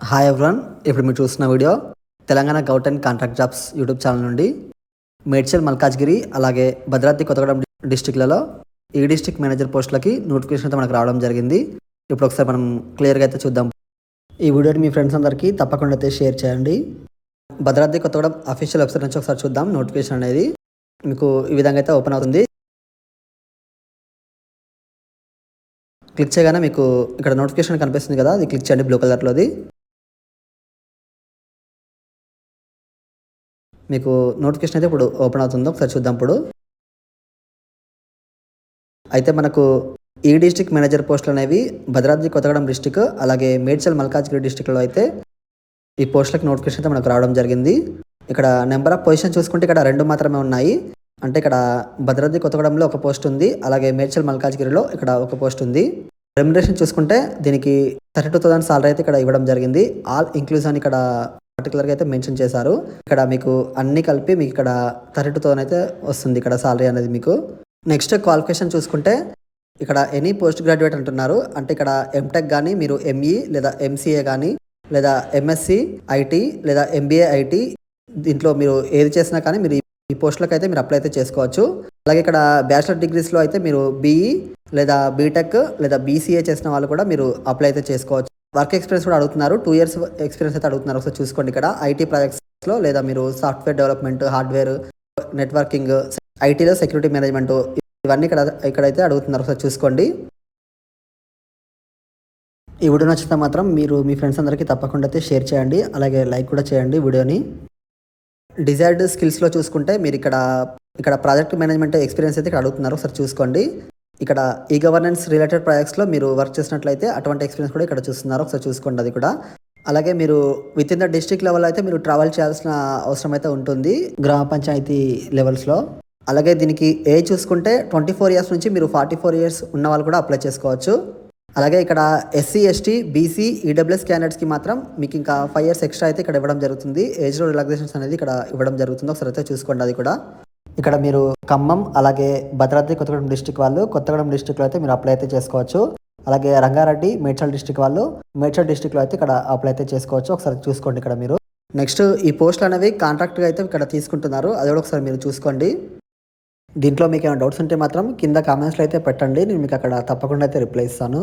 Hi everyone, ఇప్పుడు మీరు చూస్తున్న video Telangana government contract jobs YouTube channel నుండి మేడ్చల్ మల్కాజ్గిరి అలాగే భద్రాద్రి కొత్తగూడెం డిస్టిక్లలో ఈ డిస్టిక్ మేనేజర్ పోస్టులకి నోటిఫికేషన్ అయితే మనకు రావడం జరిగింది. ఇప్పుడు ఒకసారి మనం క్లియర్గా అయితే చూద్దాం. ఈ వీడియోని మీ ఫ్రెండ్స్ అందరికీ తప్పకుండా అయితే షేర్ చేయండి. భద్రాద్రి కొత్తగూడెం అఫీషియల్ వెబ్సైట్ నుంచి ఒకసారి చూద్దాం. నోటిఫికేషన్ అనేది మీకు ఈ విధంగా అయితే ఓపెన్ అవుతుంది. క్లిక్ చేయగానే మీకు ఇక్కడ నోటిఫికేషన్ కనిపిస్తుంది కదా, అది క్లిక్ చేయండి. బ్లూ కలర్లోది మీకు నోటిఫికేషన్ అయితే ఇప్పుడు ఓపెన్ అవుతుందో ఒకసారి చూద్దాం. ఇప్పుడు అయితే మనకు ఈ డిస్ట్రిక్ట్ మేనేజర్ పోస్టులు అనేవి భద్రాద్రి కొత్తగూడెం డిస్టిక్ అలాగే మేడ్చల్ మల్కాజ్గిరి డిస్టిక్లో అయితే ఈ పోస్టులకు నోటిఫికేషన్ అయితే మనకు రావడం జరిగింది. ఇక్కడ నెంబర్ ఆఫ్ పొజిషన్ చూసుకుంటే ఇక్కడ 2 మాత్రమే ఉన్నాయి. అంటే ఇక్కడ భద్రాద్రి కొత్తగూడెంలో ఒక పోస్ట్ ఉంది, అలాగే మేడ్చల్ మల్కాజ్గిరిలో ఇక్కడ ఒక పోస్ట్ ఉంది. రెమ్యునరేషన్ చూసుకుంటే దీనికి 32,000 సాలరీ అయితే ఇక్కడ ఇవ్వడం జరిగింది. ఆల్ ఇంక్లూజివ్ అని ఇక్కడ పర్టికులర్గా అయితే మెన్షన్ చేశారు. ఇక్కడ మీకు అన్ని కలిపి మీకు ఇక్కడ 32,000 అయితే వస్తుంది ఇక్కడ సాలరీ అనేది మీకు. నెక్స్ట్ క్వాలిఫికేషన్ చూసుకుంటే ఇక్కడ ఎనీ పోస్ట్ గ్రాడ్యుయేట్ అంటున్నారు. అంటే ఇక్కడ ఎంటెక్ కానీ మీరు ఎంఈ లేదా ఎంసీఏ కానీ లేదా ఎంఎస్సి ఐటీ లేదా ఎంబీఏ ఐటీ దీంట్లో మీరు ఏది చేసినా కానీ మీరు ఈ పోస్టులకు అయితే మీరు అప్లై అయితే చేసుకోవచ్చు. అలాగే ఇక్కడ బ్యాచిలర్ డిగ్రీస్లో అయితే మీరు బీఈ లేదా బీటెక్ లేదా బీసీఏ చేసిన వాళ్ళు కూడా మీరు అప్లై అయితే చేసుకోవచ్చు. వర్క్ ఎక్స్పీరియన్స్ కూడా అడుగుతున్నారు. 2 years ఎక్స్పీరియన్స్ అయితే అడుగుతున్నారు. ఒకసారి చూసుకోండి. ఇక్కడ ఐటీ ప్రాజెక్ట్స్లో లేదా మీరు సాఫ్ట్వేర్ డెవలప్మెంట్, హార్డ్వేర్, నెట్వర్కింగ్, ఐటీలో సెక్యూరిటీ మేనేజ్మెంట్ ఇవన్నీ ఇక్కడైతే అడుగుతున్నారు. ఒకసారి చూసుకోండి. ఈ వీడియో నచ్చితే మాత్రం మీరు మీ ఫ్రెండ్స్ అందరికీ తప్పకుండా అయితే షేర్ చేయండి. అలాగే లైక్ కూడా చేయండి వీడియోని. డిజైర్డ్ స్కిల్స్లో చూసుకుంటే మీరు ఇక్కడ ప్రాజెక్ట్ మేనేజ్మెంట్ ఎక్స్పీరియన్స్ అయితే ఇక్కడ అడుగుతున్నారు. ఒకసారి చూసుకోండి. ఇక్కడ ఈ గవర్నెన్స్ రిలేటెడ్ ప్రాజెక్ట్స్లో మీరు వర్క్ చేసినట్లయితే అటువంటి ఎక్స్పీరియన్స్ కూడా ఇక్కడ చూస్తున్నారు. ఒకసారి చూసుకోండి అది కూడా. అలాగే మీరు with in the district level అయితే మీరు ట్రావెల్ చేయాల్సిన అవసరం అయితే ఉంటుంది, గ్రామ పంచాయతీ లెవెల్స్లో. అలాగే దీనికి ఏజ్ చూసుకుంటే 24 years నుంచి మీరు 44 years ఉన్న వాళ్ళు కూడా అప్లై చేసుకోవచ్చు. అలాగే ఇక్కడ ఎస్సీ, ఎస్టీ, బీసీ, ఈడబ్ల్యూఎస్ క్యాండిడేట్స్కి మాత్రం మీకు ఇంకా 5 years ఎక్స్ట్రా అయితే ఇక్కడ ఇవ్వడం జరుగుతుంది. ఏజ్లో రిలాక్సేషన్స్ అనేది ఇక్కడ ఇవ్వడం జరుగుతుంది. ఒకసారి అయితే చూసుకోండి అది కూడా. ఇక్కడ మీరు ఖమ్మం అలాగే భద్రాద్రి కొత్తగూడెం డిస్టిక్ వాళ్ళు కొత్తగూడెం డిస్టిక్లో అయితే మీరు అప్లై అయితే చేసుకోవచ్చు. అలాగే రంగారెడ్డి, మేడ్చల్ డిస్టిక్ వాళ్ళు మేడ్చల్ డిస్టిక్లో అయితే ఇక్కడ అప్లై అయితే చేసుకోవచ్చు. ఒకసారి చూసుకోండి ఇక్కడ మీరు. నెక్స్ట్ ఈ పోస్టులు అనేవి కాంట్రాక్ట్గా అయితే ఇక్కడ తీసుకుంటున్నారు. అది కూడా ఒకసారి మీరు చూసుకోండి. దీంట్లో మీకు ఏమైనా డౌట్స్ ఉంటే మాత్రం కింద కామెంట్స్లో అయితే పెట్టండి, నేను మీకు అక్కడ తప్పకుండా అయితే రిప్లై ఇస్తాను.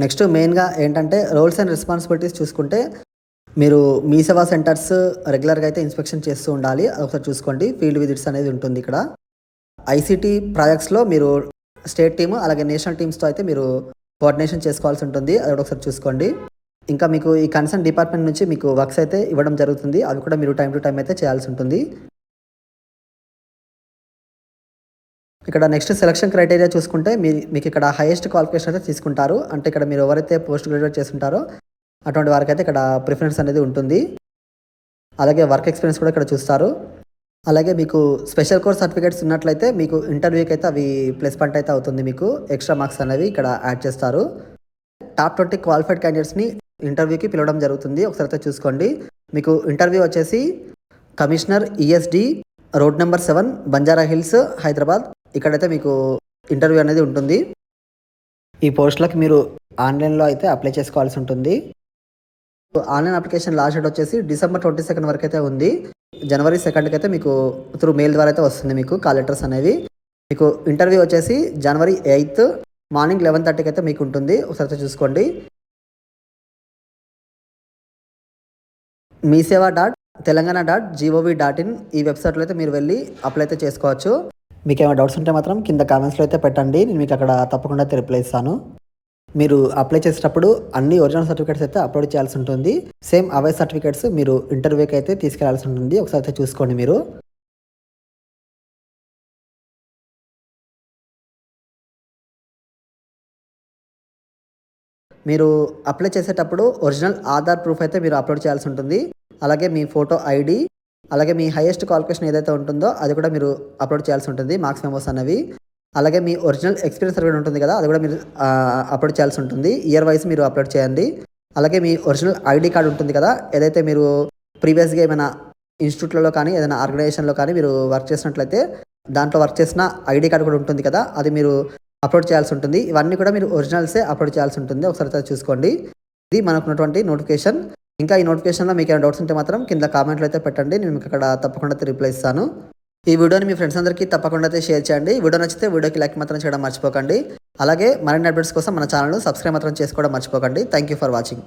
నెక్స్ట్ మెయిన్గా ఏంటంటే రోల్స్ అండ్ రెస్పాన్సిబిలిటీస్ చూసుకుంటే మీరు మీ సేవా సెంటర్స్ రెగ్యులర్గా అయితే ఇన్స్పెక్షన్ చేస్తూ ఉండాలి. అది ఒకసారి చూసుకోండి. ఫీల్డ్ విజిట్స్ అనేది ఉంటుంది ఇక్కడ. ఐసీటీ ప్రాజెక్ట్స్లో మీరు స్టేట్ టీమ్ అలాగే నేషనల్ టీమ్స్తో అయితే మీరు కోఆర్డినేషన్ చేసుకోవాల్సి ఉంటుంది. అది కూడా ఒకసారి చూసుకోండి. ఇంకా మీకు ఈ కన్సర్న్ డిపార్ట్మెంట్ నుంచి మీకు వర్క్స్ అయితే ఇవ్వడం జరుగుతుంది. అవి కూడా మీరు టైం టు టైం అయితే చేయాల్సి ఉంటుంది. ఇక్కడ నెక్స్ట్ సెలక్షన్ క్రైటీరియా చూసుకుంటే మీకు ఇక్కడ హైయెస్ట్ క్వాలిఫికేషన్ అయితే తీసుకుంటారు. అంటే ఇక్కడ మీరు ఎవరైతే పోస్ట్ గ్రాడ్యుయేట్ చేస్తుంటారో అటువంటి వారికి అయితే ఇక్కడ ప్రిఫరెన్స్ అనేది ఉంటుంది. అలాగే వర్క్ ఎక్స్పీరియన్స్ కూడా ఇక్కడ చూస్తారు. అలాగే మీకు స్పెషల్ కోర్స్ సర్టిఫికేట్స్ ఉన్నట్లయితే మీకు ఇంటర్వ్యూకి అయితే అవి ప్లస్ పాయింట్ అయితే అవుతుంది. మీకు ఎక్స్ట్రా మార్క్స్ అనేవి ఇక్కడ యాడ్ చేస్తారు. టాప్ 20 క్వాలిఫైడ్ క్యాండిడేట్స్ని ఇంటర్వ్యూకి పిలవడం జరుగుతుంది. ఒకసారి అయితే చూసుకోండి. మీకు ఇంటర్వ్యూ వచ్చేసి commissioner ESD road number 7 Banjara hills Hyderabad. ఇక్కడైతే మీకు ఇంటర్వ్యూ అనేది ఉంటుంది. ఈ పోస్టులకు మీరు ఆన్లైన్లో అయితే అప్లై చేసుకోవాల్సి ఉంటుంది. ఆన్లైన్ అప్లికేషన్ లాస్ట్ డేట్ వచ్చేసి December 22 వరకు అయితే ఉంది. January 2 అయితే మీకు త్రూ మెయిల్ ద్వారా అయితే వస్తుంది మీకు కాల్ లెటర్స్ అనేవి. మీకు ఇంటర్వ్యూ వచ్చేసి January 8 మార్నింగ్ 11:30 అయితే మీకు ఉంటుంది. ఒకసారి చూసుకోండి. meeseva.telangana.gov.in ఈ వెబ్సైట్లో అయితే మీరు వెళ్ళి అప్లై అయితే చేసుకోవచ్చు. మీకు ఏమైనా డౌట్స్ ఉంటే మాత్రం కింద కామెంట్స్లో అయితే పెట్టండి, నేను మీకు అక్కడ తప్పకుండా అయితే రిప్లై ఇస్తాను. మీరు అప్లై చేసేటప్పుడు అన్ని ఒరిజినల్ సర్టిఫికేట్స్ అయితే అప్లోడ్ చేయాల్సి ఉంటుంది. సేమ్ అవే సర్టిఫికేట్స్ మీరు ఇంటర్వ్యూకి అయితే తీసుకెళ్లాల్సి ఉంటుంది. ఒకసారి అయితే చూసుకోండి మీరు. మీరు అప్లై చేసేటప్పుడు ఒరిజినల్ ఆధార్ ప్రూఫ్ అయితే మీరు అప్లోడ్ చేయాల్సి ఉంటుంది. అలాగే మీ ఫోటో ఐడి అలాగే మీ హైయెస్ట్ క్వాలిఫికేషన్ ఏదైతే ఉంటుందో అది కూడా మీరు అప్లోడ్ చేయాల్సి ఉంటుంది, మార్క్స్ మెమోస్ అనేవి. అలాగే మీ ఒరిజినల్ ఎక్స్పీరియన్స్ సర్టిఫికేట్ ఉంటుంది కదా, అది కూడా మీరు అప్లోడ్ చేయాల్సి ఉంటుంది. ఇయర్ వైజ్ మీరు అప్లోడ్ చేయండి. అలాగే మీ ఒరిజినల్ ఐడి కార్డు ఉంటుంది కదా, ఏదైతే మీరు ప్రీవియస్గా ఏమైనా ఇన్స్టిట్యూట్లలో కానీ ఏదైనా ఆర్గనైజేషన్లో కానీ మీరు వర్క్ చేసినట్లయితే దాంట్లో వర్క్ చేసిన ఐడి కార్డు కూడా ఉంటుంది కదా, అది మీరు అప్లోడ్ చేయాల్సి ఉంటుంది. ఇవన్నీ కూడా మీరు ఒరిజినల్సే అప్లోడ్ చేయాల్సి ఉంటుంది. ఒకసారి చూసుకోండి. ఇది మనకున్నటువంటి నోటిఫికేషన్. ఇంకా ఈ నోటిఫికేషన్లో మీకు ఏమైనా డౌట్స్ ఉంటే మాత్రం కింద కామెంట్లో అయితే పెట్టండి, నేను మీకు అక్కడ తప్పకుండా అయితే రిప్లై ఇస్తాను. ఈ వీడియోని మీ ఫ్రెండ్స్ అందరికీ తప్పకుండా అయితే షేర్ చేయండి. వీడియో నచ్చితే వీడియోకి లైక్ మాత్రం చేయడం మర్చిపోకండి. అలాగే మరిన్ని అప్డేట్స్ కోసం మన ఛానల్ సబ్స్క్రైబ్ మాత్రం చేసుకోవడం మర్చిపోకండి. Thank you for watching.